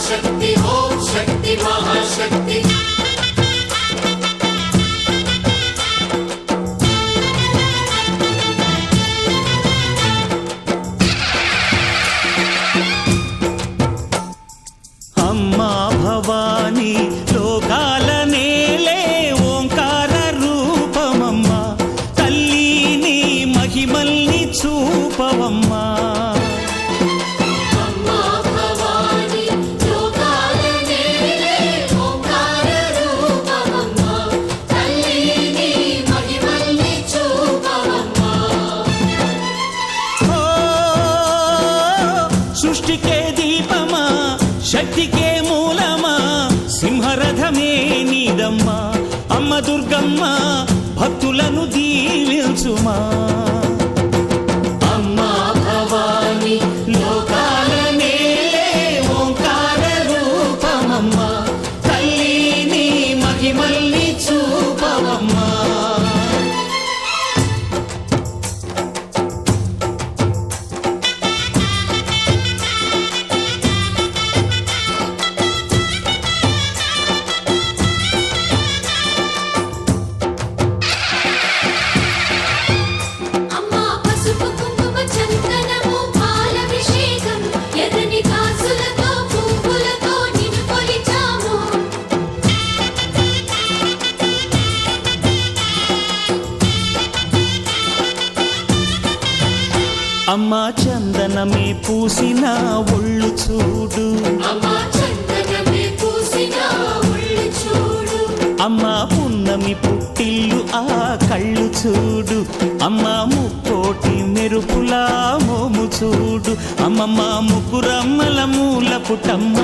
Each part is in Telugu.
महाशक्ति ओम शक्ति महाशक्ति अम्मा भवानी लोकाल नेले ओंकार रूपमम्मा तल्ली नी महिमल्नि चूपवम्मा अम्मा भवानी लोकाल नेले ओंकार रूपमम्मा तल्ली नी महिमल्नि चूपवम्मा ओ सृष्टि के दीपमा शक्ति के मूलमा సింహరథమే నీదమ్మా అమ్మ దుర్గమ్మ భక్తులను దీవించుమా అమ్మా భవాని లోకాల నేలే ఓంకార రూపమమ్మ తల్లి నీ మహిమల్ని చూపవమ్మా అమ్మా చందనమే పూసిన ఒళ్ళు చూడు అమ్మా చందనమే పూసిన ఒళ్ళు చూడు అమ్మా పున్నమి పుట్టిల్లు ఆ కళ్ళు చూడు అమ్మా ముక్కోటి మెరుపులా మోము చూడు అమ్మమ్మ ముకురమ్మల మూల పుట్టమ్మ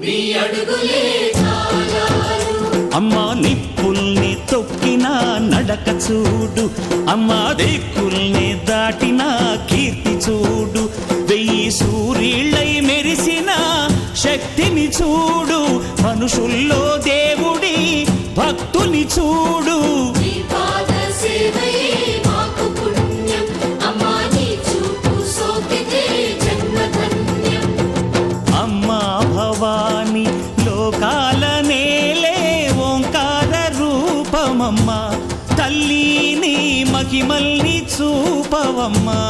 నీ అడుగులే చాలారు అమ్మా నిప్పుల్ని తొక్కిన నడక చూడు అమ్మా దిక్కుల్ని దాటిన కీర్తి చూడు వెయ్యి సూర్యుళ్ళై మెరిసిన శక్తిని చూడు మనుషుల్లో దేవుడి భక్తుని చూడు నీ పాద సేవయే మాకు పుణ్యం అమ్మా నీ చూపు సోకితే జన్మధన్యం అమ్మా భవాని లోకాల నేలే ఓంకార రూపమమ్మ తల్లి నీ మహిమల్ని చూపవమ్మా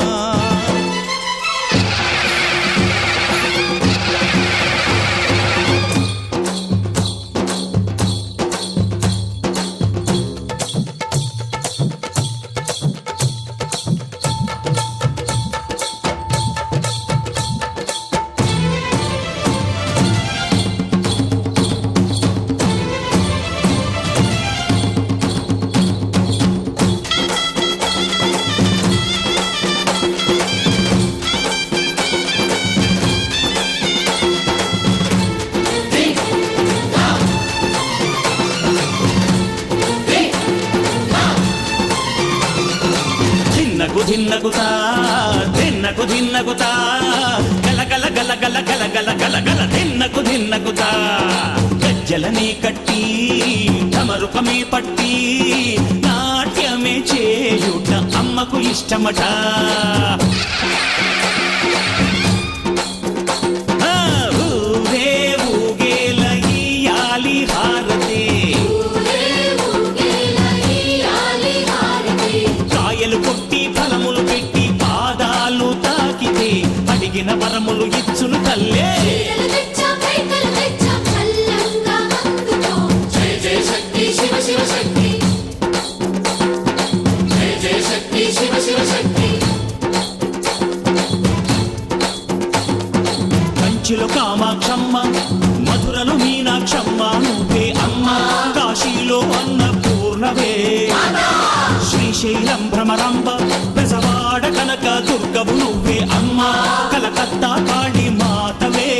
ధిన్నగుతా ధిన్నకు ధిన్నగుతా గల గల గల గల గల గల గల గల ధిన్నగుతా గజ్జలనే కట్టి తమరుకమే పట్టి నాట్యమే చేయుట అమ్మకు ఇష్టమట ఊరే ఊగేల ఇయ్యాలి హారతి కాయలు కొట్టి ఫలములు పెట్టి పాదాలు తాకితే అడిగిన వరములు ఇచ్చును తల్లే జయ జయ శక్తి శివ శివ శక్తి జయ జయ శక్తి శివ శివ శక్తి కంచిలో కామాక్షమ్మ మధురలో మీనాక్షమ్మ నువ్వే అమ్మ కాశీలో అన్నపూర్ణవే శ్రీశైలం భ్రమరాంబ బెజవాడ కనక దుర్గవు నువ్వే అమ్మ కలకత్తా కాళీ మాతవే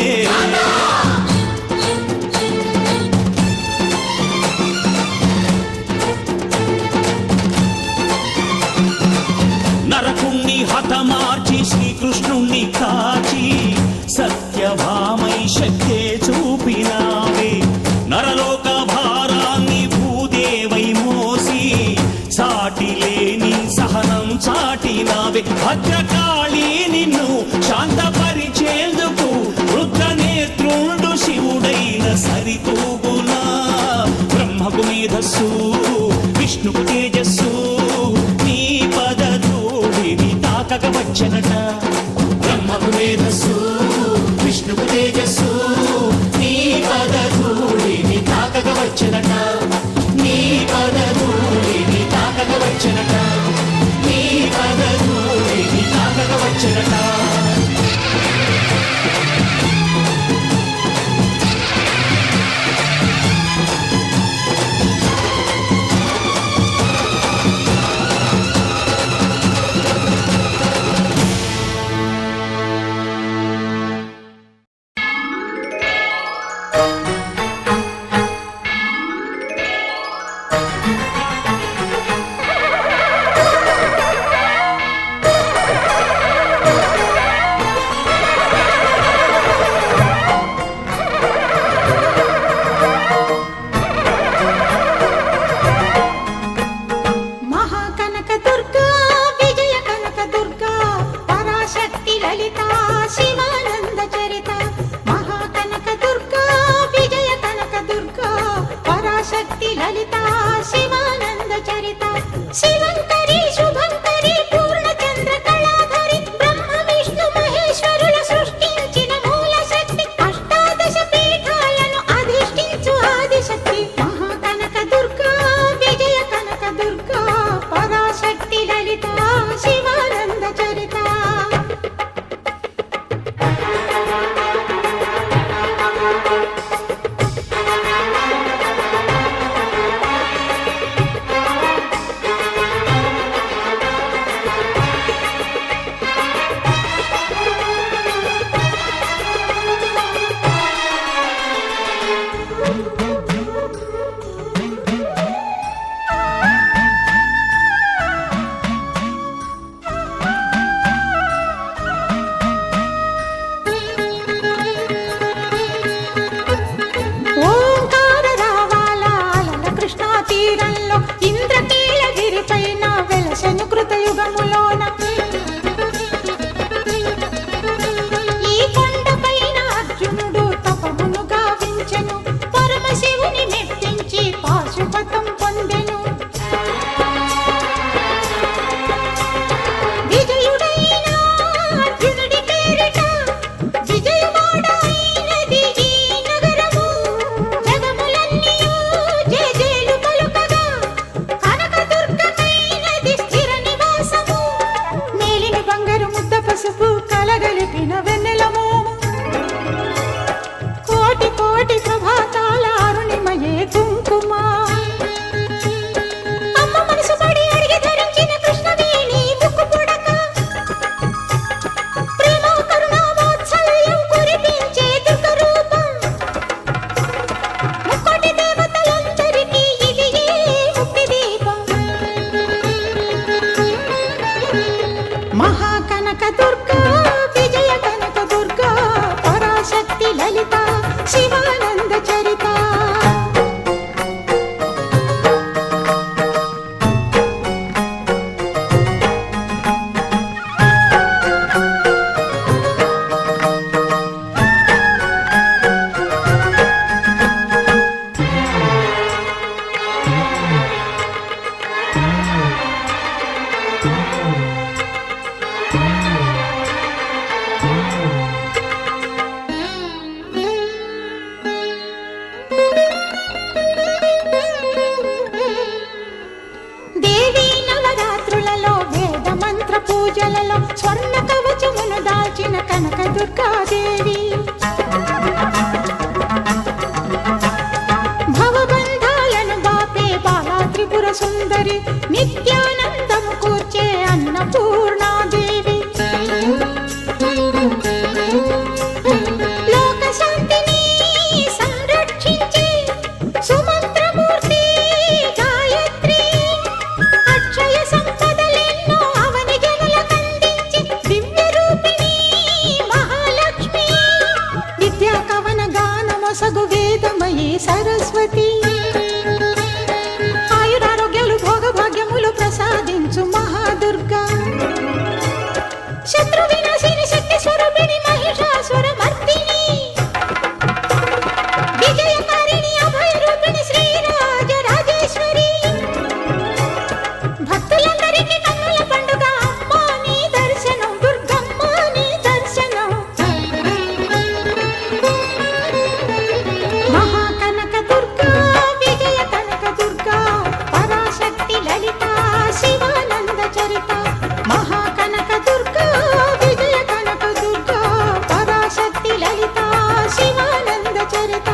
నరకుణ్ణి హతమార్చి శ్రీకృష్ణుణ్ణి కాచి సత్యభామై శక్తే చూపినావే నరలోక భారాన్ని భూదేవై మోసి సాటి లేని సహనం చాటినావే భద్రకాళి నిన్ను శాంతపరిచే స్వర్ణ కవచమును దాల్చిన కనక దుర్గాదేవి భవబంధాలను బాపే బాలా త్రిపుర సుందరి నిత్యానందము కూర్చే అన్నపూర్ణాదేవి లోక శాంతిని సంరక్షించే సుమంత్రమూర్తి గాయత్రి అక్షయ సంపదలెన్నో అవని జనులకందించి దివ్య రూపిణి మహాలక్ష్మి విద్యా కవన గానమొసగు వేదమయీ సరస్వతి ఆయురారోగ్యాలు భోగభాగ్యములు ప్రసాదించు మహాదుర్గా శత్రు వినాశిని శక్తి స్వరూపిణి మహిషాసుర మర్దిని విజయకారిణి అభయ రూపిణి శ్రీరాజ రాజేశ్వరి భక్తులందరికీ కన్నుల పండుగ అమ్మా నీ దర్శనం దుర్గమ్మ నీ దర్శనం మహాకనక దుర్గా విజయ కనక దుర్గా పరాశక్తి లలిత శివానంద చరిత మహాకనక దుర్గా విజయ కనక దుర్గా పరాశక్తి లలిత శివానంద చరిత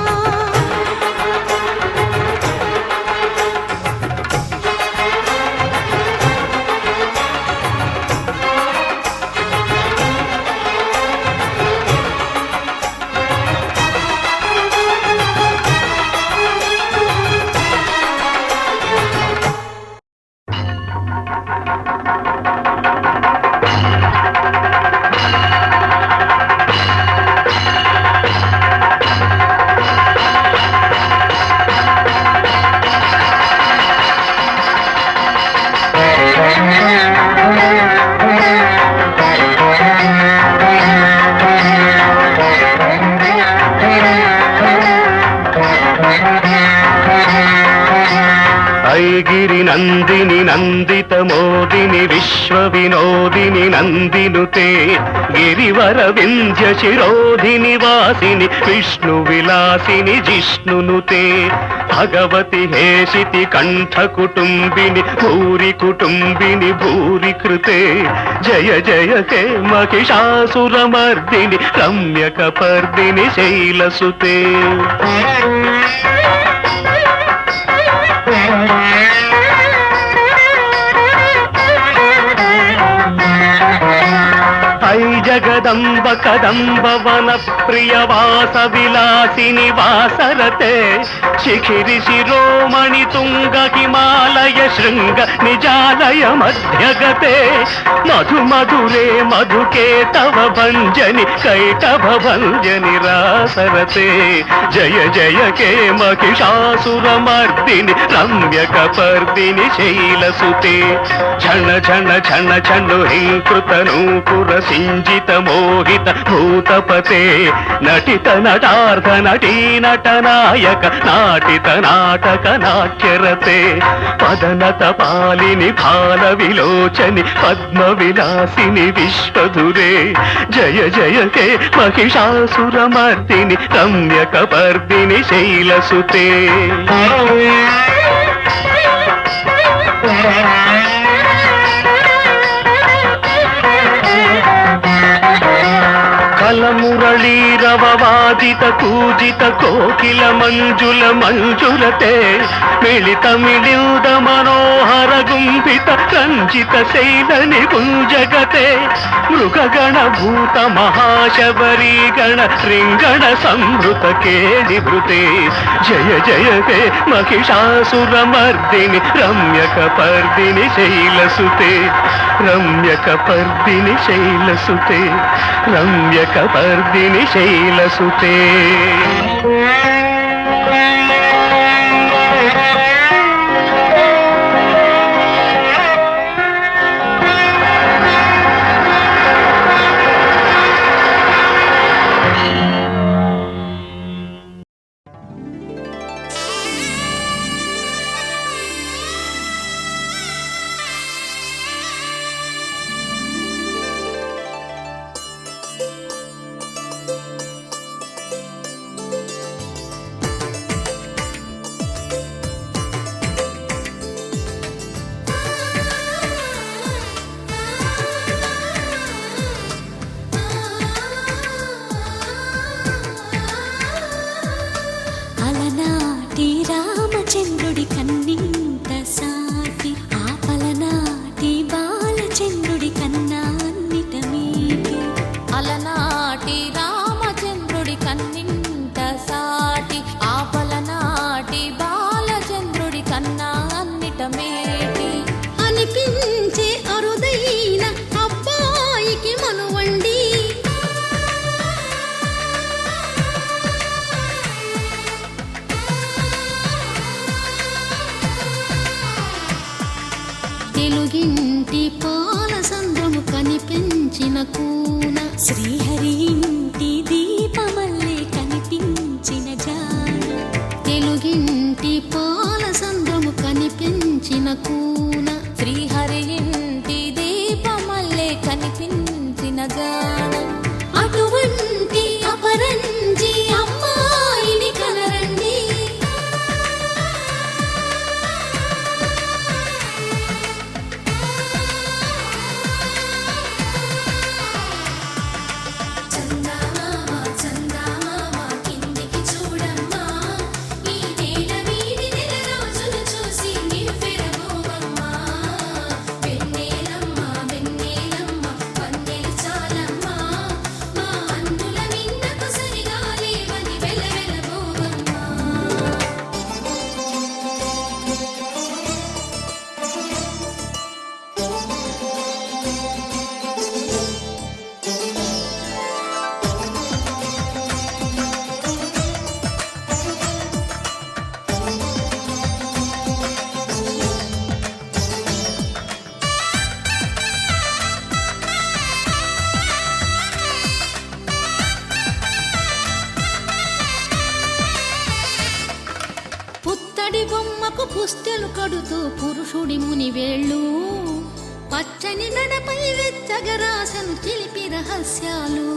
ఐగిరి నందిని నందిత మోదిని విశ్వ వినోదిని నందినుతే గిరివర వింధ్య శిరోధిని వాసిని విష్ణు విలాసిని జిష్ణునుతే భగవతి హేషితి కంఠ కుటుంబిని భూరి కుటుంబిని భూరి కృతే జయ జయ హే మహిషాసురమర్దిని రమ్యకపర్దిని శైలసుతే. ఐ జగదంబ కదంబ వన ప్రియ వాస విలాసిని వాసరతే శిఖిరి శిరోమణి తుంగ హిమాలయ శృంగ నిజాలయ మధ్యగతే మధు మధురే మధుకే తవ భంజని కైటభ భంజని రాసరతే జయ జయ కే మహిషాసురమర్దిని రమ్యకపర్దిని శైలసుతే. ఝణ ఝణ ఝణ ఝను హింకృత నూపుర సింజిత మోహిత భూతపతే నటిత నటార్థ నటీ నటనాయక నాటిత నాటక నాట్యరతే పదనత పాలిని ఫాల విలోచని పద్మ విలాసిని విశ్వధురే జయ జయ హే మహిషాసురమర్దిని రమ్యకపర్దిని శైలసుతే. కలమురళీరవవాదిత కూజిత కోకిల మంజుల మంజులతే మిళిత మిళింద మనోహర గుంభిత రంజిత శైలని గుంజగతే మృగగణ భూత మహాశబరీ గణ రింగణ సంభృత కేళిభృతే జయ జయ హే మహిషాసురమర్దిని రమ్యకపర్దిని శైలసుతే రమ్యకపర్దిని శైలసుతే రమ్యకపర్దిని శైలసుతే. అలనాటి రామచంద్రుడి కన్నింత సాటి ఆపలనాటి బాలచంద్రుడి కన్నా అన్నిట మీటి అలనాటి రామచంద్రుడి కన్నింత సాటి ఆపలనాటి బాలచంద్రుడి కన్నా అన్నిట మేటి అనిపించే అరుదైన అబ్బాయికి మనువండి తెలుగింటి పాలసంద్రము కనిపించిన కూన శ్రీహరి ఇంటి దీపమల్లే కనిపించిన జాన తెలుగింటి పాలసంద్రము కనిపించిన కూన శ్రీహరి ఇంటి దీపమల్లే కనిపించిన జాన అటువంటి అపరంజి అమ్మాయిని కనరండి పుత్తడి బొమ్మకు పుస్తెలు కడుతూ పురుషుడి ముని వేళ్ళు పచ్చని నడపై వెచ్చగరాసను చిలిపి రహస్యాలు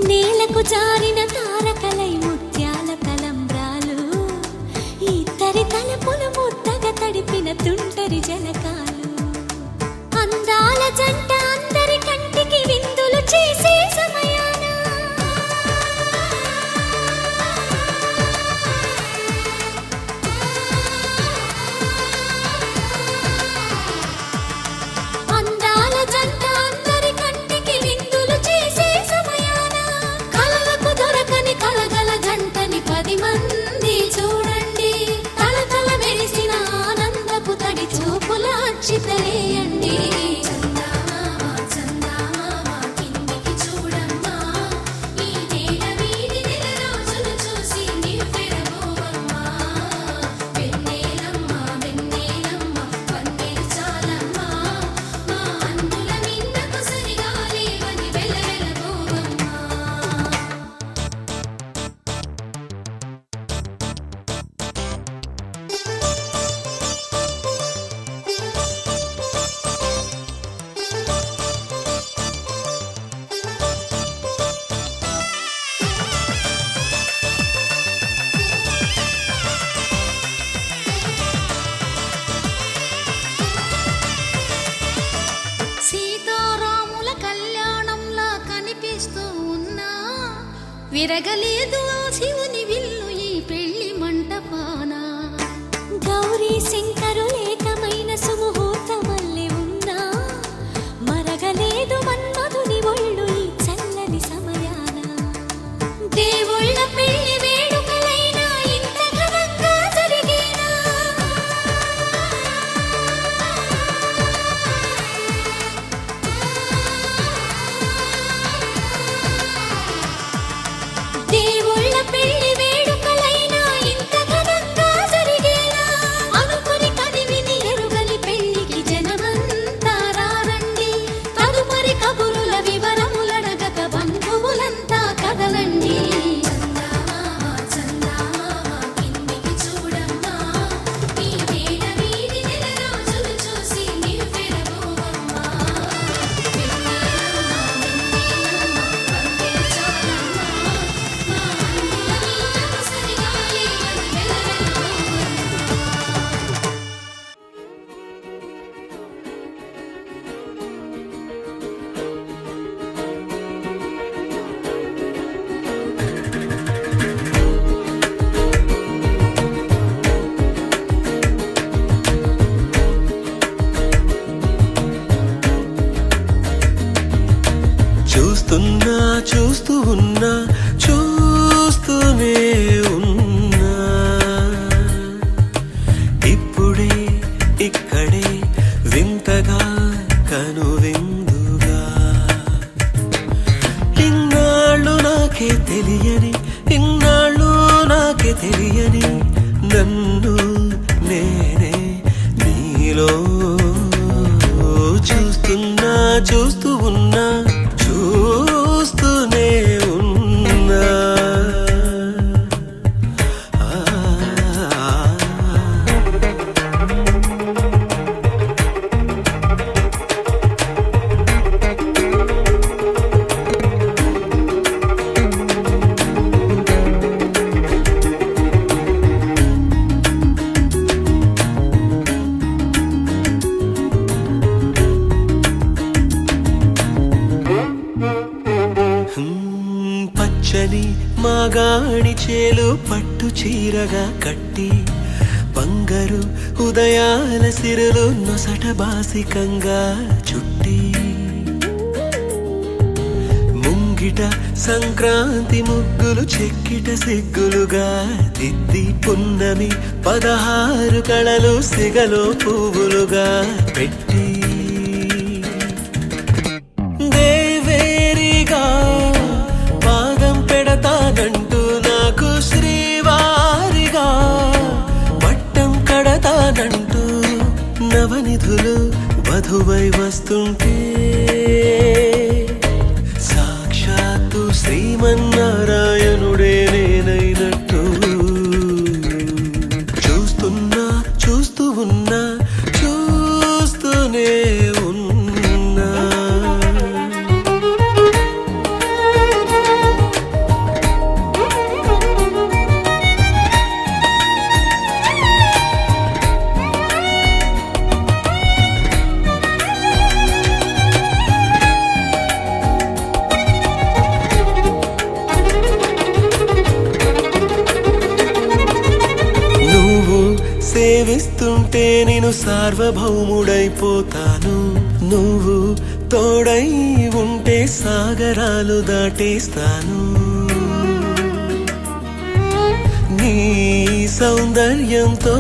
నేలకు జారిన తారకలై ముత్యాల తలంబ్రాలు ఈ జంట అందరి కంటికి విందులు చేసే సమయాన అందాల జంట అందరి కంటికి విందులు చేసే సమయాన కలలకు దొరకని కలగల జంటని 10 మంది చూడండి తలతల మెరిసిన ఆనందపు తడి చూపుల అచ్చితలేయండి చందమామ చందమామ కిందికి చూడమ్మా ఈ నేల వీధి నెల రోజులు చూసి నివ్వెరబోవమ్మా వెన్నెలమ్మ వెన్నెలమ్మ వన్నెలు చాలమ్మా మా అందుల మిన్నకు సరిగా లేవని వెలవెలబోవమ్మా సీతారాముల కళ్యాణంలా కనిపిస్తూ ఉన్నా విరగలేదు ఆ శివుని విల్లు ఈ పెళ్లి మంటపాన గౌరీ శంకరులేకమైన సుముహూర్తమల్లె ఉన్నా మరగలేదు మన్మధుని ఒళ్ళు ఈ చల్లని సమయాన దేవుళ్ళ పెళ్లి వేడుకలైనా ఇంత ఘనంగా జరిగేనా దేవుళ్ళ పెళ్లి వేడుకలైనా ఇంత ఘనంగా జరిగేనా అనుకుని కదివిని ఎరుగని పెళ్లికి జనమంతా రారండి తదుపరి కబురుల వివరములడగక బంధువులంతా కదలండి చందమామ చందమామ కిందికి చూడమ్మా ఈ నేల వీధి నెల రోజులు చూసి నివ్వెరబోవమ్మా వెన్నెలమ్మ వెన్నెలమ్మ వన్నెలు చాలమ్మా మా అందుల మిన్నకు సరిగా లేవని వెలవెలబోవమ్మా చూస్తున్నా చూస్తూ ఉన్నా చూస్తూనే ఉన్నా ఇప్పుడే ఇక్కడే వింతగా కనువిందుగా ఇన్నాళ్ళు నాకే తెలియని ఇన్నాళ్ళు నాకే తెలియని నన్ను నేనే నీలో చూస్తున్నా చూస్తూ ఉన్నా చూస్తూనే ఉన్నా పచ్చని మాగాణి చేలు పట్టు చీరగా కట్టి బంగారు ఉదయాల సిరులు నొసట బాసికంగా చుట్టి ముంగిట సంక్రాంతి ముగ్గులు చెక్కిట సిగ్గులుగా దిద్ది పున్నమి 16 కళలు సిగలో పువ్వులుగా పెట్టి దేవేరిగా పాదం పెడతానంటూ నాకు శ్రీవారిగా పట్టం కడతానంటూ నవనిధులు వధువై వస్తుంటే సాక్షాత్తు శ్రీమన్నారాయణుడే నేనైనట్టు చూస్తున్నా చూస్తూ ఉన్నా చూస్తూనే ఉన్నా సేవిస్తుంటే నేను సార్వభౌముడైపోతాను. నువ్వు తోడై ఉంటే సాగరాలు దాటేస్తాను. నీ సౌందర్యంతో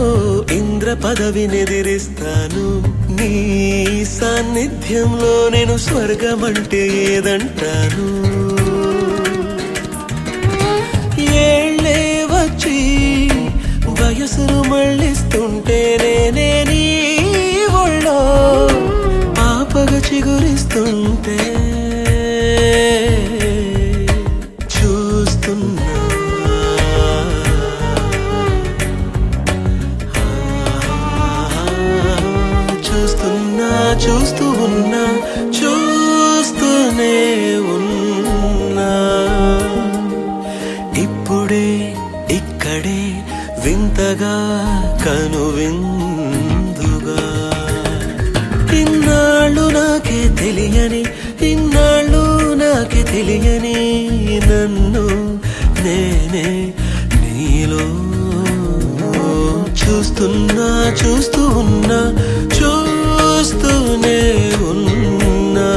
ఇంద్ర పదవినెదిరిస్తాను. నీ సాన్నిధ్యంలో నేను స్వర్గమంటే ఏదంటాను. ఏళ్ళే వచ్చి వయసును మళ్ళిస్తుంటే నేనే నీ ఒళ్ళో పాపగా చిగురిస్తుంటే చూస్తున్నా చూస్తూ ఉన్నా చూస్తూనే ఉన్నా. ఇప్పుడే ఇక్కడే వింతగా కనువిందుగా ఇన్నాళ్ళు నాకే తెలియని ఇన్నాళ్ళు నాకే తెలియని నన్ను నేనే నీలో చూస్తున్నా చూస్తూ ఉన్నా చూస్తూనే ఉన్నా.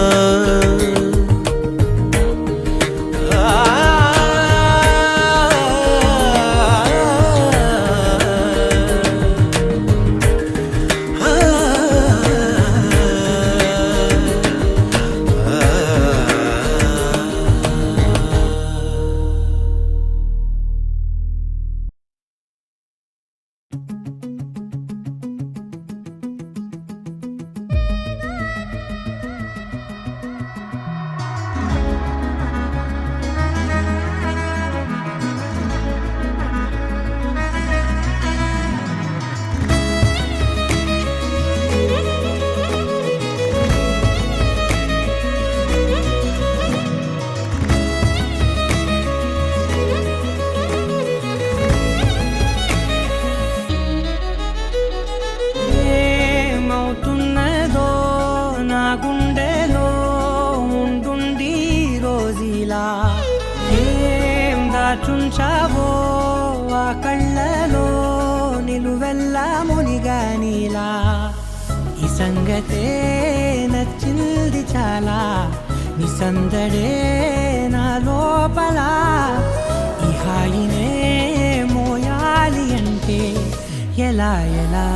చుంచావో ఆ కళ్ళలో నిలువెల్లా మునిగానిలా. ఈ సంగతే నచ్చింది చాలా, నీ సందడే నా లోపల. ఈ హాయినే మోయాలి అంటే ఎలా ఎలా.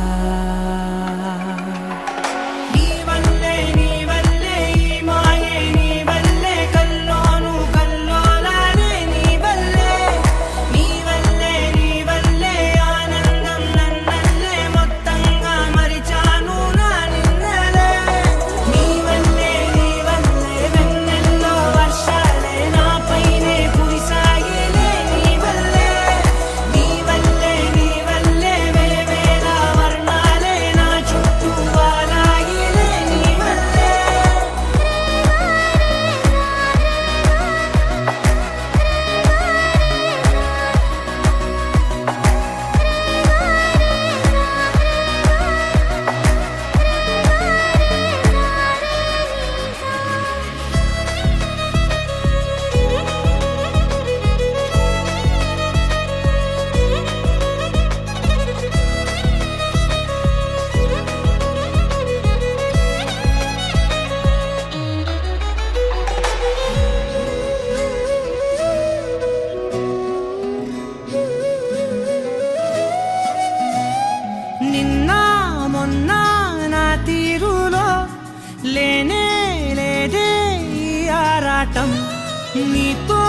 నీతో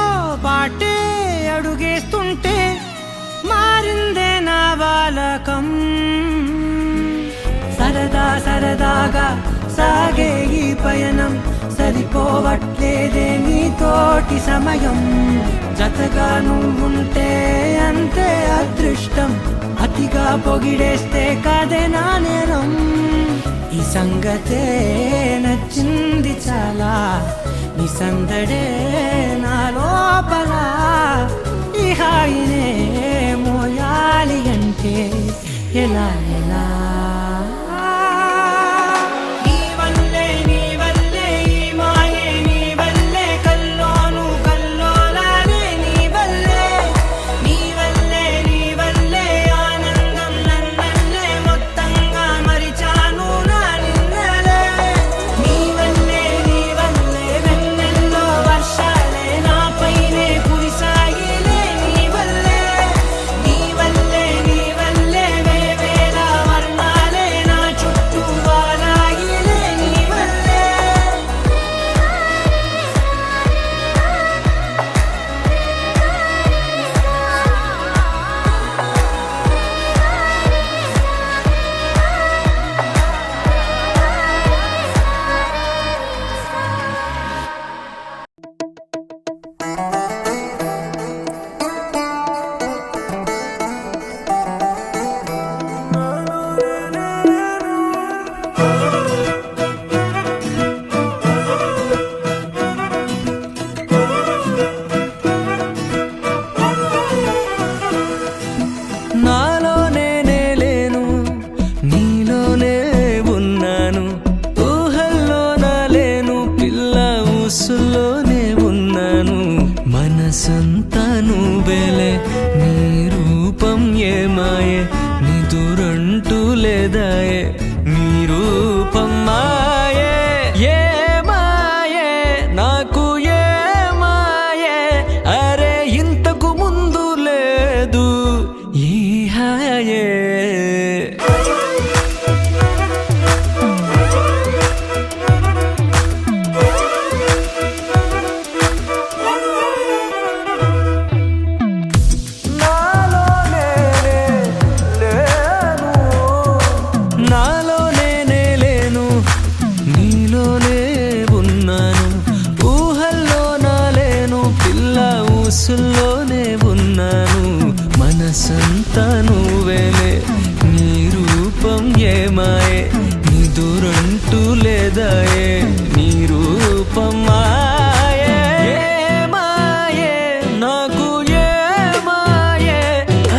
పాటే అడుగేస్తుంటే మారిందే నా బాలకం. సరదా సరదాగా సాగే ఈ పయనం సరిపోవట్లేదే నీతోటి సమయం. జతగా నువ్వుంటే అంతే అదృష్టం, అతిగా పొగిడేస్తే కాదే నా నేరం. ఈ సంగతే నచ్చింది చాలా, నీ సందడే నా లోపల. ఈ హాయినే మోయాలి అంటే ఎలా ఎలా. మాయే నిదురంటూ లేదాయే నీ రూపం మాయే ఏ మాయే నాకు ఏ మాయే అరే ఇంతకు ముందు లేదు ఈ హాయే నాలో నేనే లేను నీలోనే ఉన్నాను ఊహల్లో నా లేను పిల్ల ఊసుల్లోనే ఉన్నాను మనసంతా నువ్వేలే నీ రూపం ఏమాయే నిదురంటూ లేదాయే నీ రూపం మాయే ఏమాయే నాకు ఏమాయే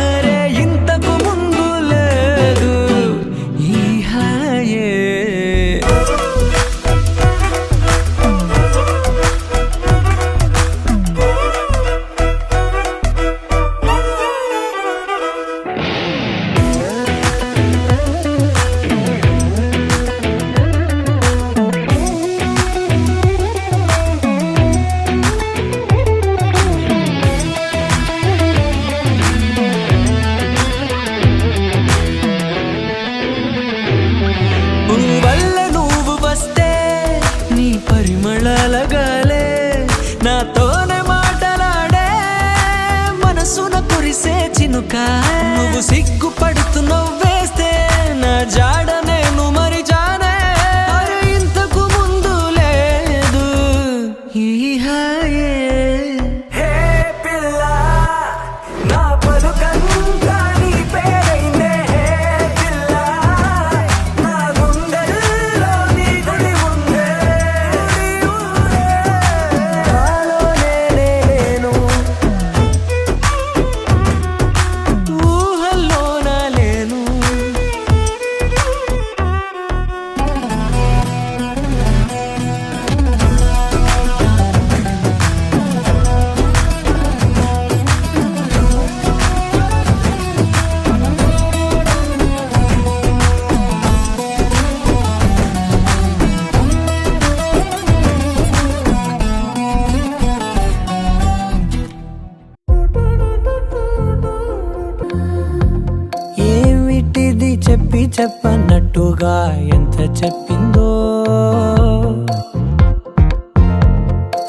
అరే ఇంతకు ముందు లేదు ఈ హాయే వల్ల నువ్వు వస్తే నీ పరిమళాలగాలే నాతోనే మాటలాడే మనసున కురిసే చినుక నువ్వు సిగ్గుపడుతూ నవ్వేస్తే నా జాడ నేను మరి జానే అరే ఇంతకు ముందు లేదు ఈ హాయే హే పిల్ల నా పలుకంతా నీ పేరైందే హే పిల్ల నా గుండెల్లో నీ గుడి ఉందే నాలో నేనే లేను ఊహల్లో నా లేను ఏమిటిది చెప్పి చెప్పన్నట్టుగా ఎంత చెప్పిందో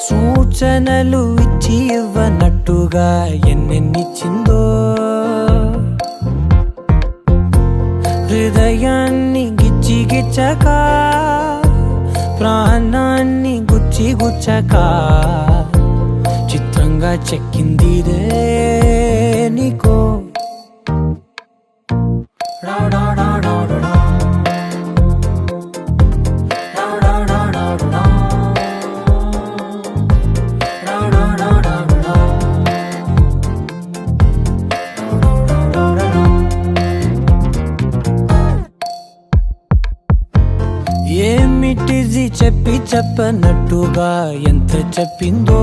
సూచనలు ఇచ్చి ఇవ్వనట్టుగా ఎన్నెన్నిచ్చిందో హృదయాన్ని గిచ్చి గిచ్చక ప్రాణాన్ని గుచ్చి గుచ్చక చిత్రంగా చెక్కిందిరే నీకో ఏమిటిది చెప్పి చెప్పనట్టుగా ఎంత చెప్పిందో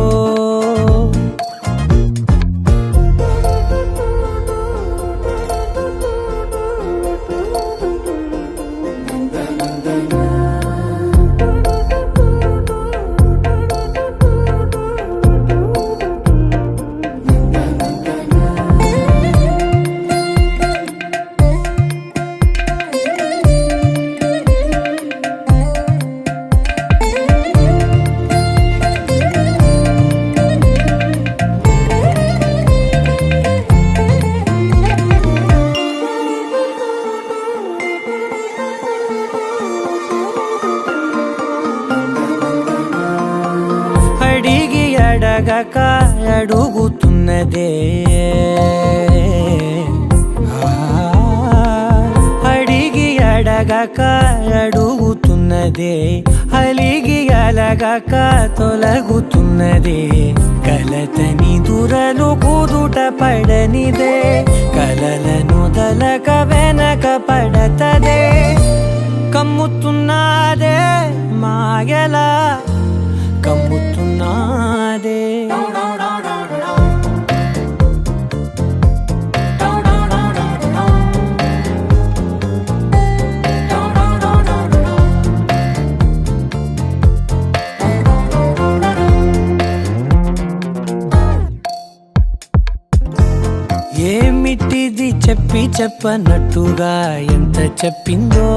అడిగి అడగక అడుగుతున్నదే అడిగి అడగక అడుగుతున్నదే అలిగి అలగక తొలగుతున్నదే కలతని దురలు కుదుట పడనిదే కలలను దలక వెనక పడతదే కమ్ముతున్నదే మాయలా కమ్ముతున్నదే చెప్పి చెప్పనట్టుగా ఎంత చెప్పిందో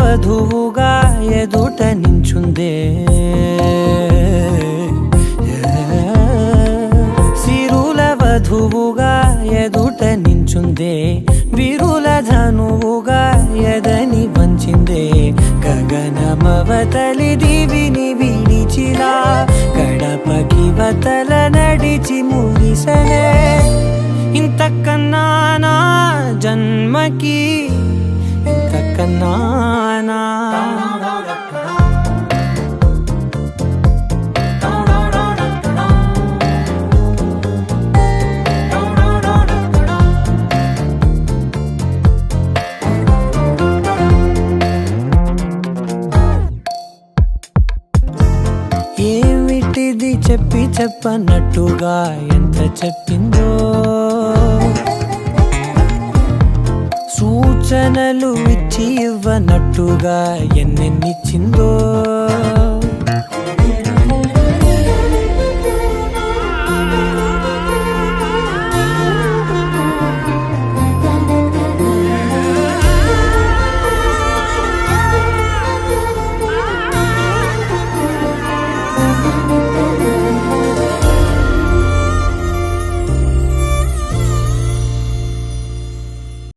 వధువుగా ఎదుట నించుందే సిరుల వధువుగా ఎదుట నించుందే విరుల ధనువుగా ఎదని వంచిందే గగనమవతలి దివిని విడిచిలా గడపకి వతల నడిచి మురిసనే ఇంతకన్నా నా జన్మకి ఇంతకన్నా ఏమిటిది చెప్పి చెప్పనట్టుగా ఎంత చెప్పిందో సూచనలు ఇచ్చి ఇవ్వనట్టుగా ఎన్నెన్నిచ్చిందో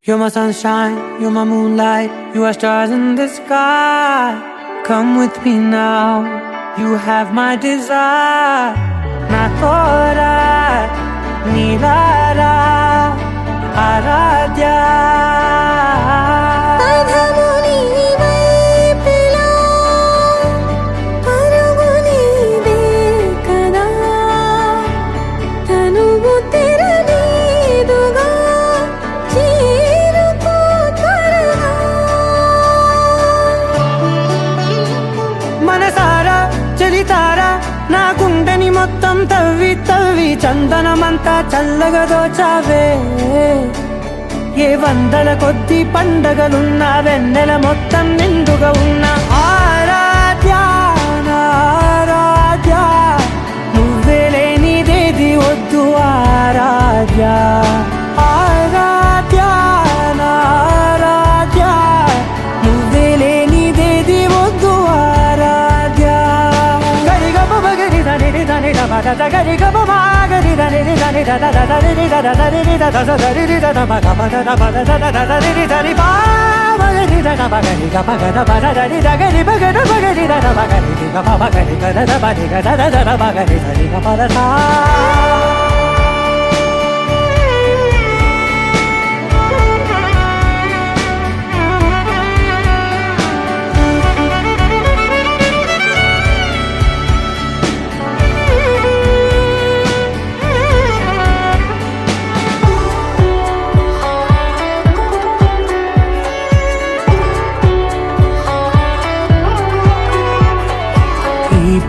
You're my sunshine, you're my moonlight, you are stars in the sky. Come with me now, you have my desire. Na tora, nilara, aradhya. నా గుండెని మొత్తం తవ్వి తవ్వి చందనమంతా చల్లగా దోచావే ఏ వందల కొద్ది పండగలున్నా వెన్నెల మొత్తం నిండుగా ఉన్న ఆరాధ్య ఆరాధ్య నువ్వే లేనిదేది వద్దు ఆరాధ్య ఆరాధ్య ఆరాధ్య నువ్వే లేనిదేది వద్దు ఆరాధ్య గరి గమ గరి దని దని దని దని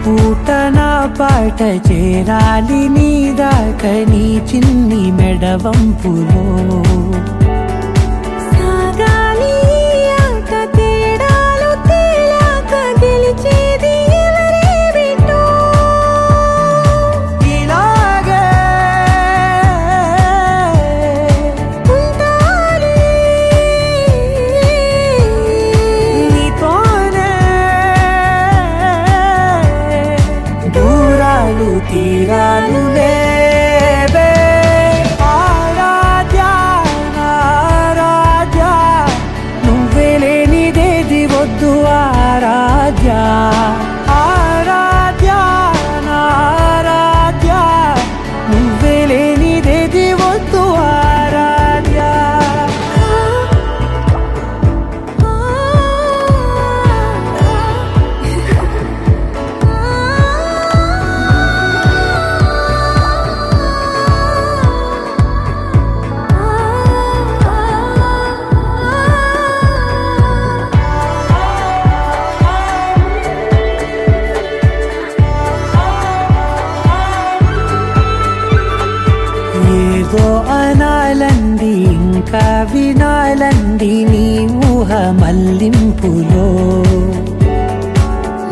పూట నా పాట చేరాలి నీ దాకా నీ చిన్ని మెడవంపులో సాగాలి ఆట తేడాలు తేలాక గెలిచేది ఎవరే బిడ్డో ఇలాగే ఉంటాలి నీతోనే దూరాలు తీరాలు లేవే ఆరాధ్య ఆరాధ్య నువ్వే లేనిదేది వద్దు ఆరాధ్య ఆరాధ్య ఆరాధ్య నువ్వే లేనిదేది వద్దు ఆరాధ్య ఉంది నీ ఊహ మల్లింపులో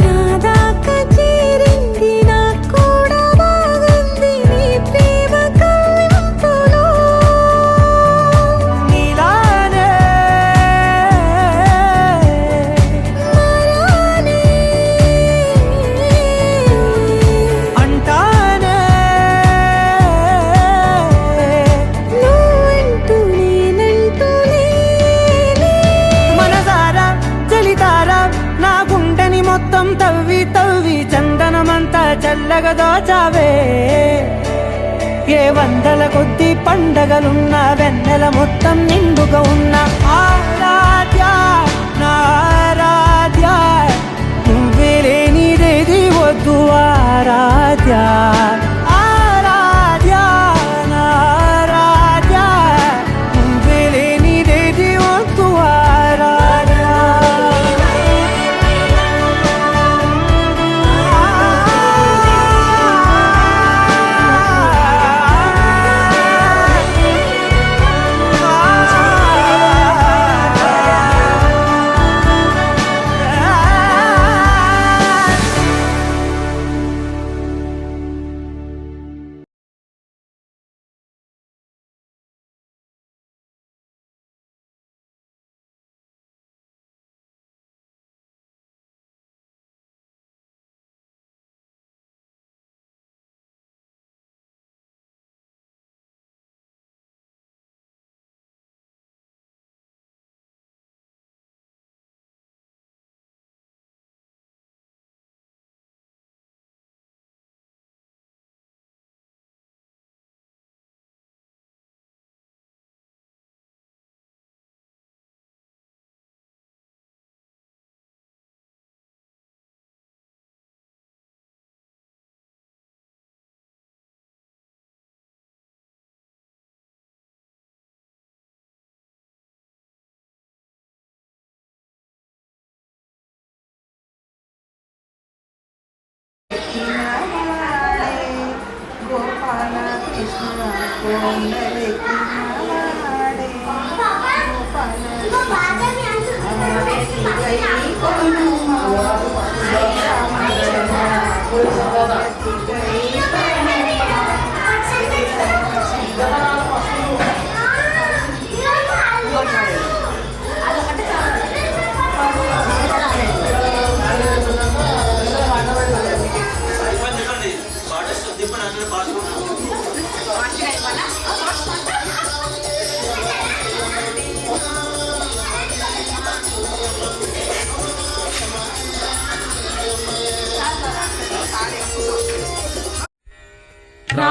నాదాకా చేరింది నాకు కూడా బాగుంది నీ ప్రేమ కవ్వింపులో నీలానే మరానే అంటానే నువ్వంటూ నేనంటూ లేనే మనసారా చలితారా నా గుండెని మొత్తం తవ్వి తవ్వి చందనమంతా చల్లగా దోచావే ఏ వందల కొద్ది పండగలున్న వెన్నెల మొత్తం నిండుగా ఉన్న ఆరాధ్య నా ఆరాధ్య నువ్వే లేనిదేది వద్దు ఆరాధ్య ఆరాధ్య నా ఆరాధ్య నువ్వే లేనిదేది వద్దు ఆరాధ్య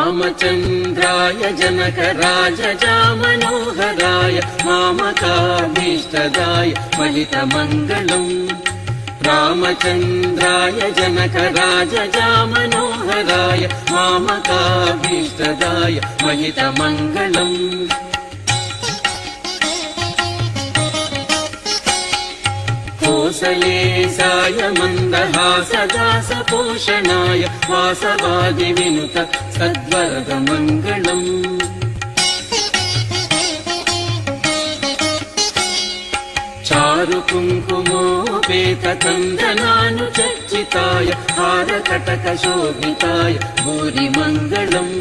रामचन्द्राय जनकराजजामनोहराय मामकाभीष्टदाय महितमङ्गलम् रामचन्द्राय जनकराजजामनोहराय मामकाभीष्टदाय महितमङ्गलम् कोसलेशाय मन्दहासदासपोषणाय वासवादिविनुत सद्वरदमङ्गलम् चारुकुङ्कुमोपेतकन्दनानुचर्चिताय हारकटकशोभिताय भूरिमङ्गलम्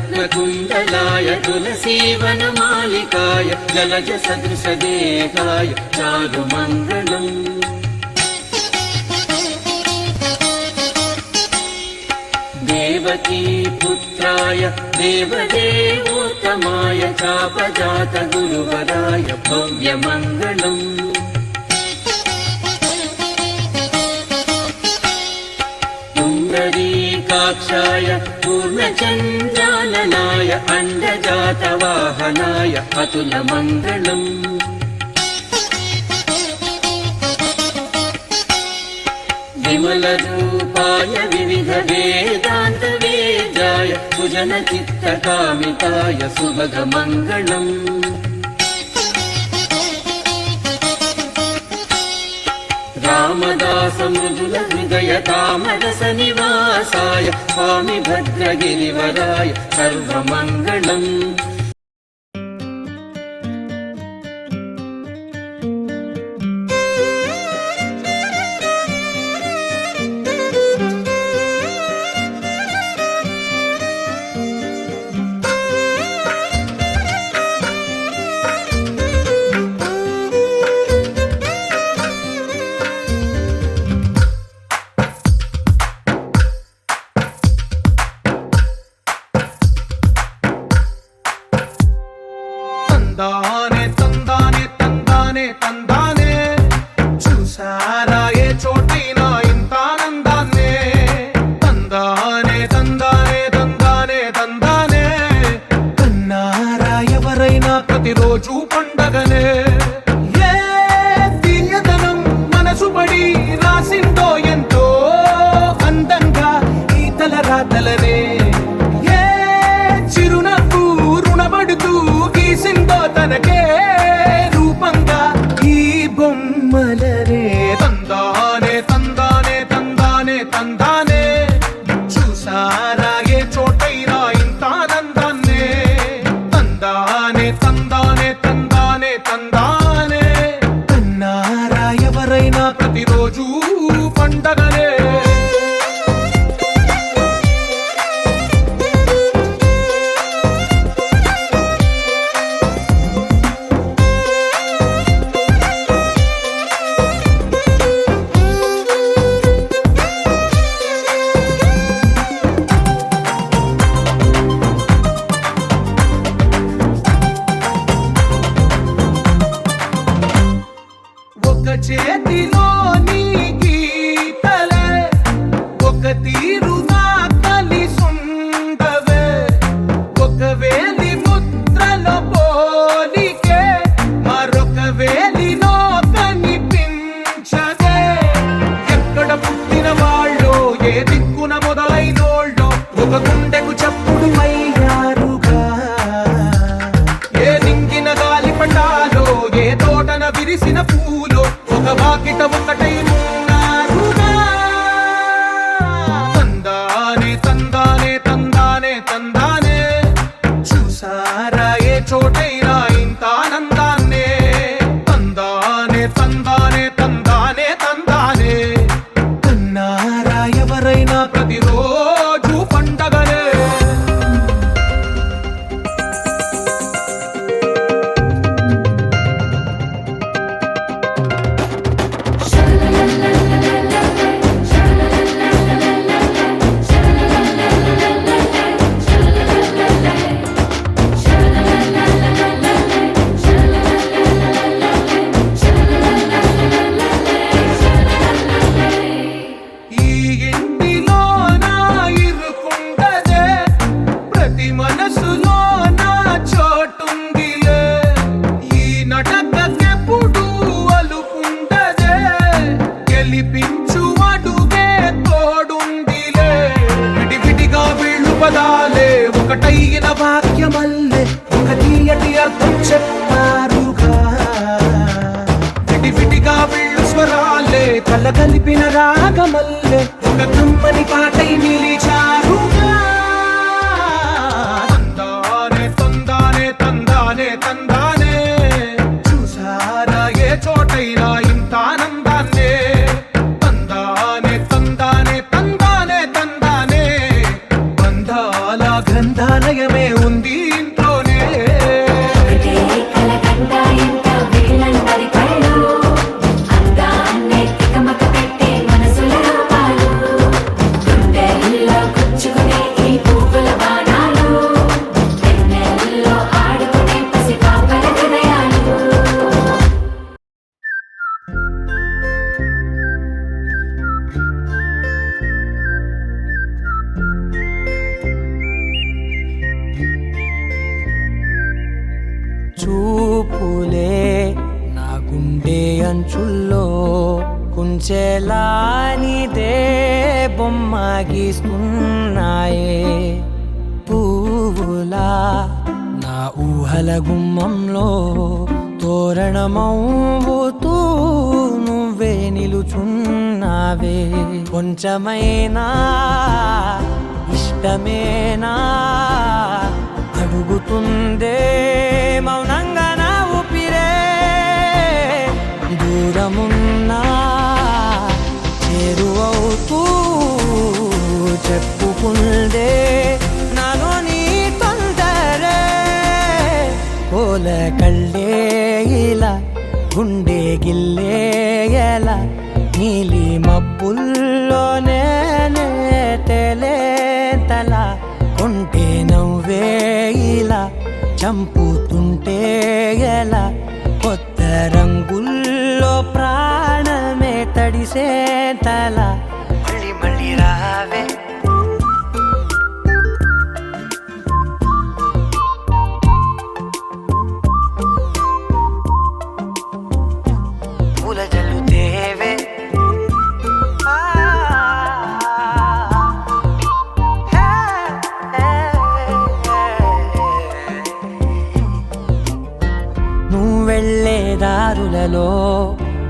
ललितरत्नकुण्डलाय तुलसीवनमालिकाय जलजसदृशदेहाय चारुमङ्गलम् देवकी पुत्राय देवदेवोत्तमाय चापजातगुरुवराय भव्यमङ्गलम् पुण्डरीकाक्षाय पूर्णचन्द्राननाय अण्डजातवाहनाय अतुलमङ्गलम् विमलरूपाय विविधवेदान्तवेद्याय सुजनचित्तकामिताय सुभगमङ्गलम् రామదాస మృదుల హృదయ తామరస నివాసాయ స్వామి భద్రగిరివరాయ సర్వమంగళం. తందానే తందానే తందానే తందానే చూసారా ఏ చోటైనా ఇంత ఆనందాన్నే. తందానే తందానే తందానే తందానే కన్నారా ఎవరైనా ప్రతిరోజు పండగనే. ఏ తీయదనం మనసు పడి రాసిందో ఎంతో అందంగా ఈ తలరాతలనే. ఏ చిరునవ్వు రుణపడుతూ గీసిందో తనకే రూపంగా ఈ బొమ్మలనే. తందానే తందానే తందానే తందానే చూసారా ఏ చోటైనా ఇంత ఆనందాన్నే. తందానే తందానే తందానే తందానే కన్నారా ఎవరైనా ప్రతిరోజు పండగనే. ఒక చేతిలో నీ గీతలే ఒక తీరుగా కలిసుండవే. ఒక వేలి ముద్రలో పోలికే మరొక వేలిలో కనిపించదే. ఎక్కడ పుట్టిన వాళ్ళో ఏ దిక్కున మొదలైనోళ్ళో ఒక గుండెకు చప్పుడు అయ్యారుగా. ఏ నింగిన గాలి పటాలో ఏ తోటన విరిసిన పూలో ఒక వాకిట ఒకటై ఉన్నారుగా. తందానే తందానే తందానే తందానే చూసారా ఏ చోటైనా ఇంత ఆనందాన్నే. తందానే తందానే తందానే తందానే కన్నారా ఎవరైనా ప్రతిరోజు పండగనే. ఈ ఇంటిలో నా ఇరుకుండదే ప్రతి మనసులో నా చోటుందిలే. ఈ నటకెప్పుడు అలుపుండదే గెలిపించు అడుగే తోడుందిలే. విడివిడిగా వీళ్ళు పదాలే ఒకటైన వాక్యమల్లే ఒక తీయటి అర్థం చెప్పారుగా. విడివిడిగా వీళ్ళు స్వరాలే కల కలిపిన రాగమల్లే ఒక కమ్మని పాటై నిలిచారుగా. తందానే తందానే తందానే తందానే చూసారా ఏ చోటైనా ఇంత ఆనందాన్నే. తందానే తందానే తందానే తందానే బంధాల గ్రంథాలయమే ఉంది ఇంట్లోనే. చూపులే నా గుండె అంచుల్లో కుంచెలా నీదే బొమ్మ గీస్తున్నాయే. పువ్వులా నా ఊహల గుమ్మంలో తోరణమవుతూ నువ్వే నిలుచు చూపుచున్నావే కొంచెమైనా ఇష్టమేనా అడుగుతుందే మౌనంగా నా ఊపిరే దూరమున్నా చేరువవుతూ చెప్పుకుందే నాలో నీ తొందరే కోల కళ్ళే ఇలా గుండె గిల్లే ఎలా నీలి మబ్బుల్లోనే తల కొంటే నవ్వే ఇలా చంపుతుంటే ఎలా కొత్త రంగుల్లో ప్రాణమే తడిసే తల మళ్ళీ మళ్ళీ రావే పూల జల్లుతేవే నువ్వు వెళ్ళే దారులలో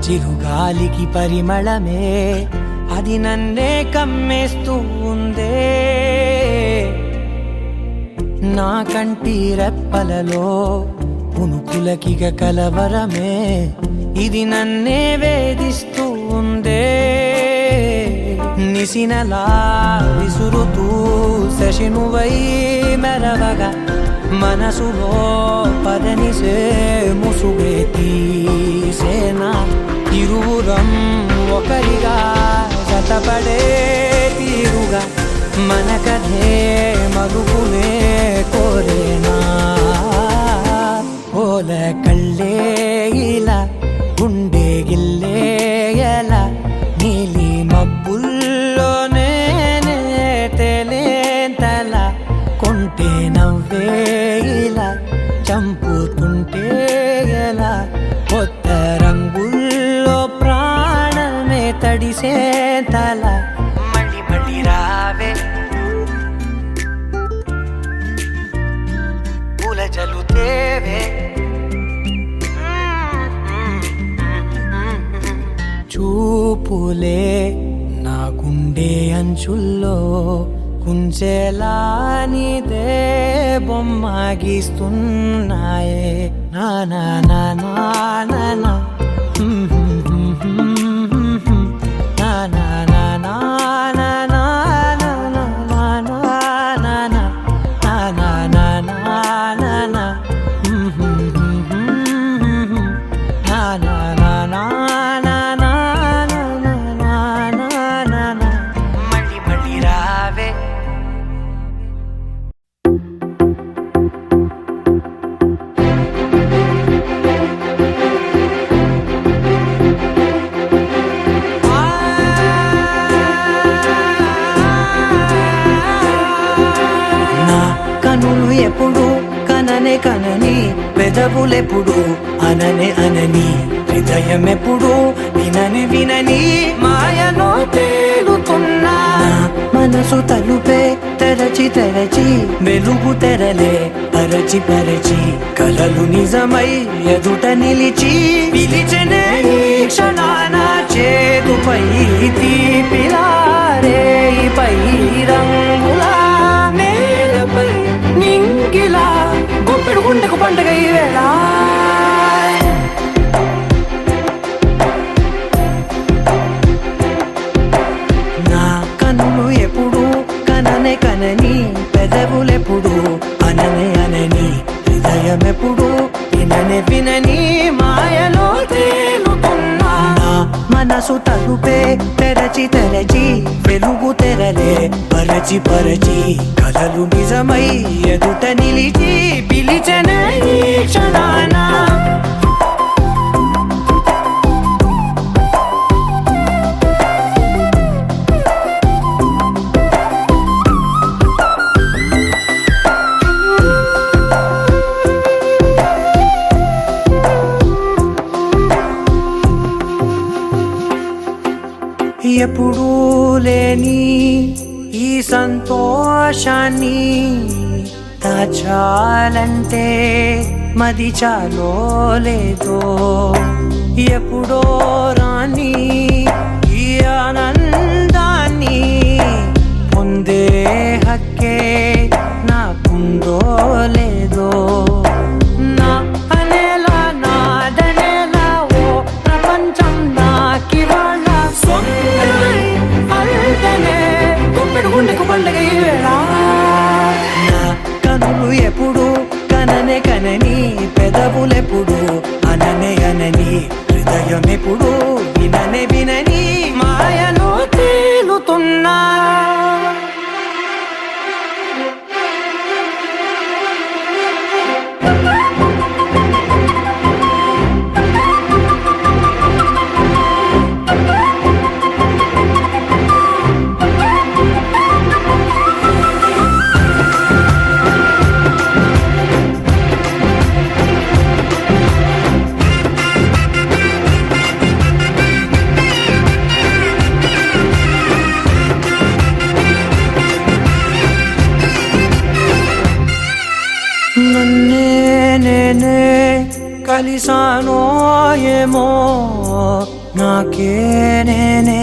చిరుగాలికి పరిమళమే అది నన్నే కమ్మేస్తూ ఉందే నా కంటి రెప్పలలో పునుకులకిగ కలవరమే ఇది నన్నే వేధిస్తూ ఉందే నిసినలా విసురుతూ శశినువై మెరవగా మనసులో పదనిసే ముసుగే తీసేనా ఇరువురం ఒకరిగా జతపడే తీరుగా మన కథే మరుగునే కోరేనా ఓల కళ్ళే ఇలా గుండె గిల్లే ఎలా నీలి మబ్బుల్లోనే తేలేంతల కొంటే నవ్వే ఇలా చంపుతుంటే ఎలా కొత్త రంగుల్లో ప్రాణమే తడిసే తల మళ్ళీ మళ్ళీ రావే పూల జల్లుతేవే చూపులే నా గుండె అంచుల్లో కుంచెలా నీదే బొమ్మ గీస్తున్నాయే నా నా నా నా నా నా నా నా నా నా నా నా నా నా మళ్ళీ మళ్ళీ రావే కనులు ఎప్పుడు కననే కనని పెదవులెప్పుడు అననే అనని హృదయం ఎప్పుడు వినని వినని మాయలో తేలుతున్నా మనసు తలుపే తెరచి తెరచి వెలుగు తెరలే పరచి పరచి కలలు నిజమై ఎదుట నిలిచి పిలిచెనే ఈ క్షణాన చేదుపై తీపిలారే పై రంగులా నేలపై నింగిలా గుప్పెడు గుండెకు పండుగ ఈ వేళ నా కన్నులు ఎప్పుడు కననే కనని పెదవులెప్పుడు అననే అనని హృదయం ఎప్పుడు విననే వినని మాయలో తేలుతున్నా మనసు తలుపే తెరచి తెరచి వెలుగు తెరలే పరచి పరచి కలలు నిజమై ఎదుట నిలిచి పిలిచెనే ఈ క్షణాన ఎప్పుడూ లేని ఈ సంతోషాన్ని దాచాలంటే మది చాలో లేదో ఎప్పుడో రాని ఎప్పుడు విననే వినని మాయలో తేలుతున్నా నన్నే నేనే కలిసానో ఏమో నాకే నేనే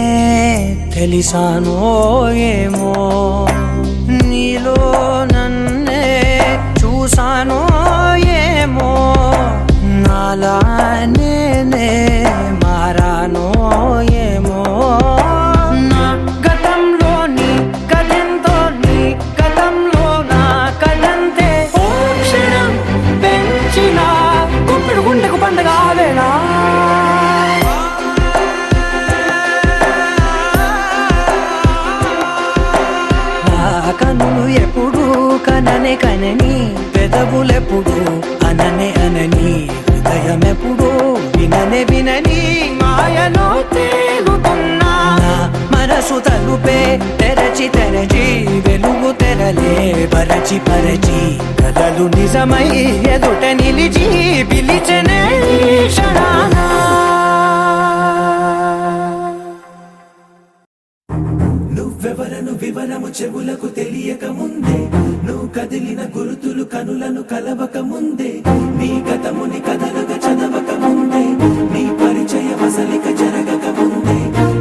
తెలిసానో ఏమో నీలో నన్నే చూసానో ఏమో నాలా నేనే మారానో ఏమో నా గతంలోని కథంతో నీ గతంలో నా కథంతే ఓ క్షణం పెంచిన గుప్పెడు గుండెకు పండగ ఆవేనా కనులు ఎప్పుడు కననే కనని పెదవులెప్పుడు అననే అనని హృదయం ఎప్పుడు విననే వినని మాయలో తేలుతున్నా నా మనసు తలుపే తెరచి తెరచి వెలుగు తెరలే పరచి పరచి కలలు నిజమై ఎదుట నిలిచి పిలిచనే క్షణానా నువ్వెవరను వివరము చెవులకు తెలియక ముందే నువ్వు కదిలిన గురుతులు కనులను కలవక ముందే నీ గతముని కథలుగా చదవక ముందే నీ పరిచయ వసలిక జరగక ముందే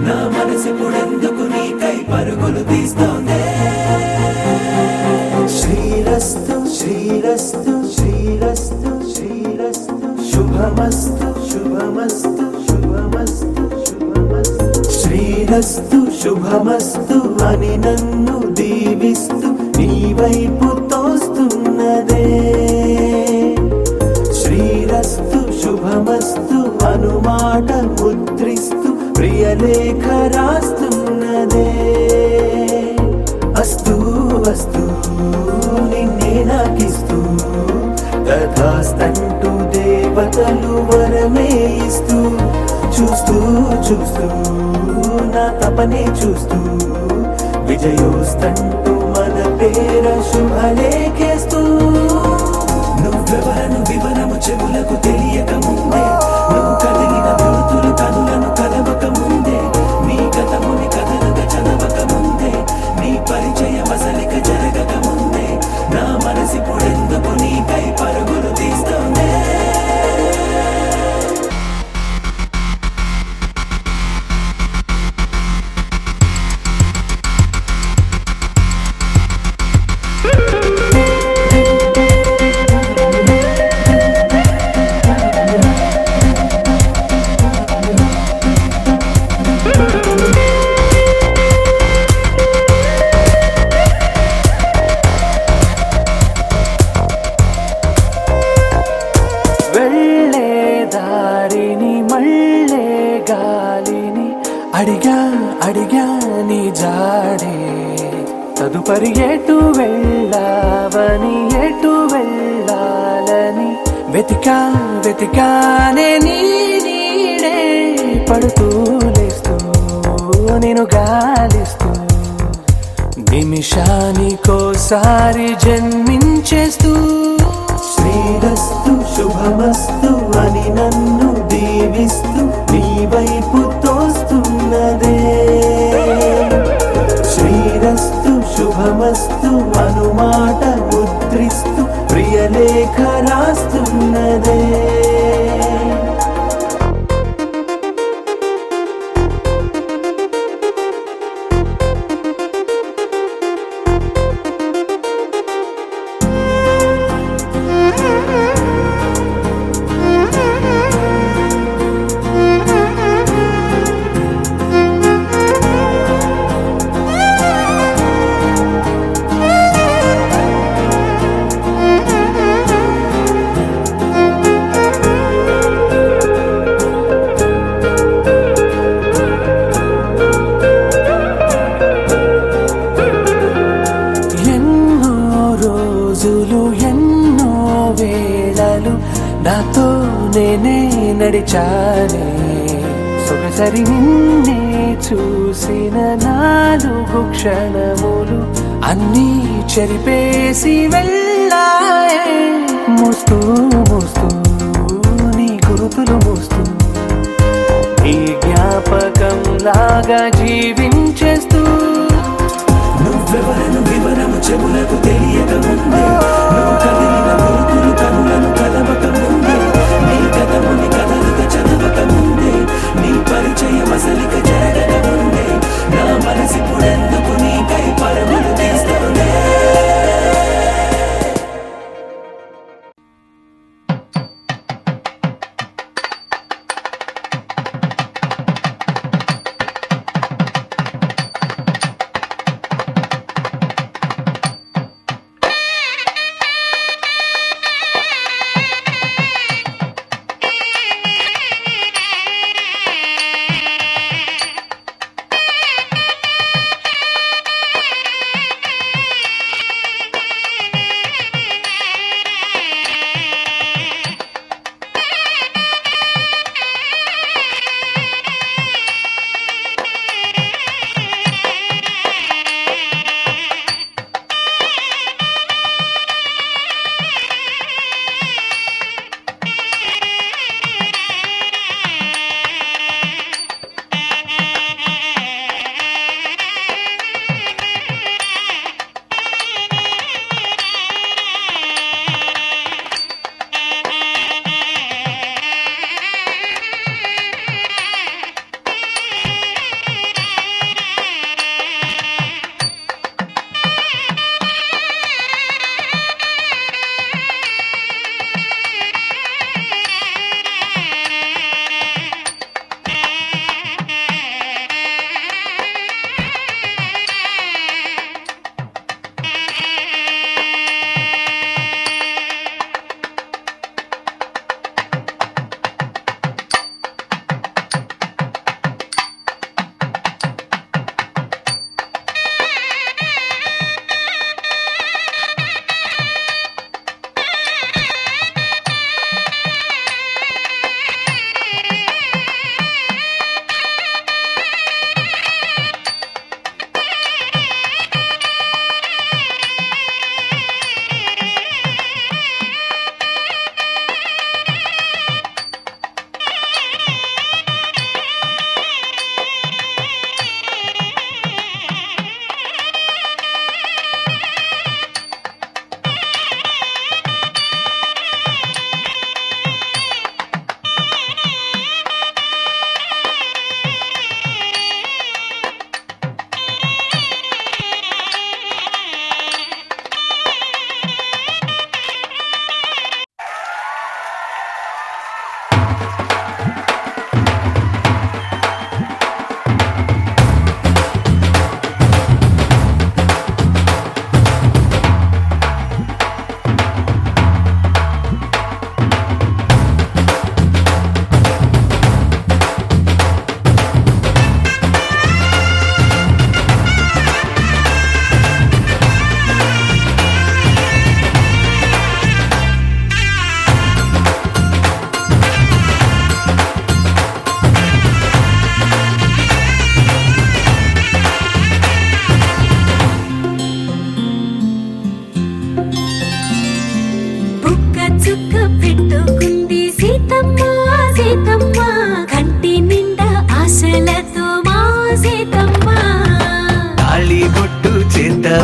నా మనసిప్పుడెందుకు నీకై పరుగులు తీస్తోందే శ్రీరస్తు శ్రీరస్తు శ్రీరస్తు శ్రీరస్తు శుభమస్తు శుభమస్తు శుభమస్తు శుభమస్తు శ్రీరస్తు శుభమస్తు అని నన్ను దీవిస్తూ నీ వైపు తోస్తున్నదే శ్రీరస్తు శుభమస్తు అనుమాట ముద్రిస్తూ ప్రియలేఖ రాస్తున్నదే అస్తు అస్తు నిన్నే నాకిస్తూ తథాస్తంటూ దేవతలు వరమే ఇస్తూ చూస్తూ చూస్తూ నా తపనే చూస్తూ విజయోస్తంటూ మన పేర శుభలేఖేస్తూ నువ్వెవరను వివరము చెవులకు తెలియక ముందే నువ్వు కదిలిన గుర్తులు కనులను కలవక ముందే నీ గతముని కథలుగా చదవక ముందే నీ పరిచయ వసలిక జరగక ముందే నా మనసిప్పుడెందుకు నీకై పరుగులు తీస్తోందే వెళ్ళే దారిని మళ్ళే గాలిని అడిగా అడిగా నీ జాడే తదుపరి ఎటు వెళ్ళావని ఎటు వెళ్ళాలని వెతికా వెతికానే నీ నీడే పడుతూ లేస్తూ నేను గాలిస్తూ నిమిషానికోసారి జన్మించేస్తూ శ్రీరస్తు శుభమస్తు అని నన్ను దీవిస్తూ నీ వైపు తోస్తున్నదే శ్రీరస్తు శుభమస్తు అనుమాట ముద్రిస్తూ ప్రియలేఖ రాస్తున్నదే నాతో నేనే నడిచానే సొగసరి నిన్నే చూసిన 4 క్షణములు అన్నీ చెరిపేసి వెళ్ళాయే మోస్తూ మోస్తూ నీ గురుతులు మోస్తూ ఈ జ్ఞాపకం లాగా జీవించేస్తూ నువ్వెవరను వివరము చెవులకు తెలియక ముందే నువ్వు కదిలిన గురుతులు కనులను కదవక ముందే నీ గతముని కథలుగా చదవక ముందే నీ పరిచయం అసలిక జరగక ముందే నా మనసిప్పుడెందుకు నీకై పరములు తీస్తూనే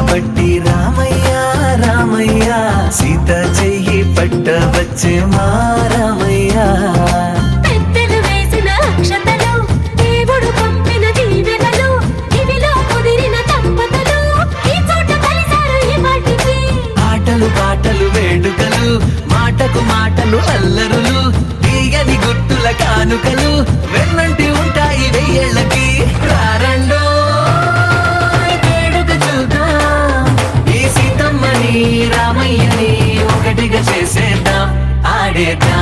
పట్టి రామయ్య రామయ్య సీత చెయ్యి పట్ట వచ్చే మా రామయ్య పెద్దలు వేసిన అక్షతలు దేవుడు పంపిన దీవెనలు ఇవిలో కుదిరిన దంపతులు ఈ చోట కలిసారు ఈ వాటికి ఆటలు పాటలు వేడుకలు మాటకు మాటలు అల్లరులు తీయని గుర్తుల కానుకలు వెన్నంటి ఉంటాయి వెయ్యేళ్ళకి రారండో రామయ్యని ఒకటిగా చేసేద్దాం ఆడేద్దాం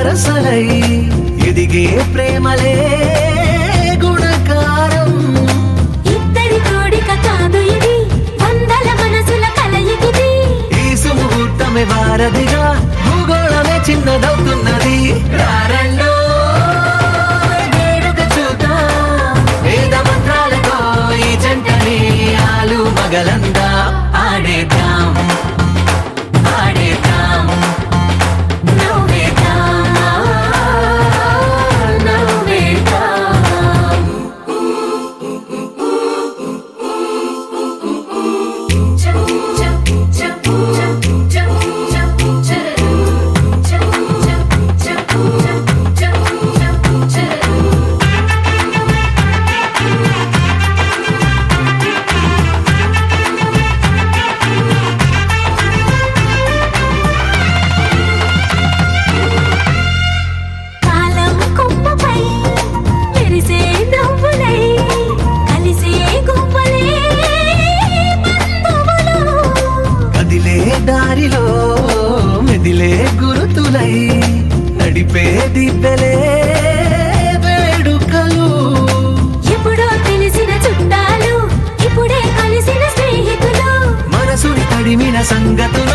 వరసలై ఎదిగే ప్రేమలే గుణకారం. ఇద్దరి కోడిక కాదు ఇది, వందల మనసుల కలయికిది. ఈ సుముహూర్తమే వారధిగా భూగోళమే చిన్నదవుతున్నది. రారండో వేడుక చూద్దాం, వేద మంత్రాలతో ఈ జంటని ఆలు మగలందా ఆడేద్దాం ఆడేద్దాం నవ్వేద్దాం నవ్వేద్దాం. చం చం చం చం చం చం చరం. చం చం చం చం చం చరం. కాలం కొమ్మపై మెరిసే నవ్వులై కలిసే గువ్వలే బంధువులు. కదిలే దారిలో మెదిలే గురుతులై నడిపే దిబ్బెలే వేడుకలు. ఎప్పుడో తెలిసిన చుట్టాలు, ఇప్పుడే కలిసిన స్నేహితులు. మనసుని తడిమిన సంగతులు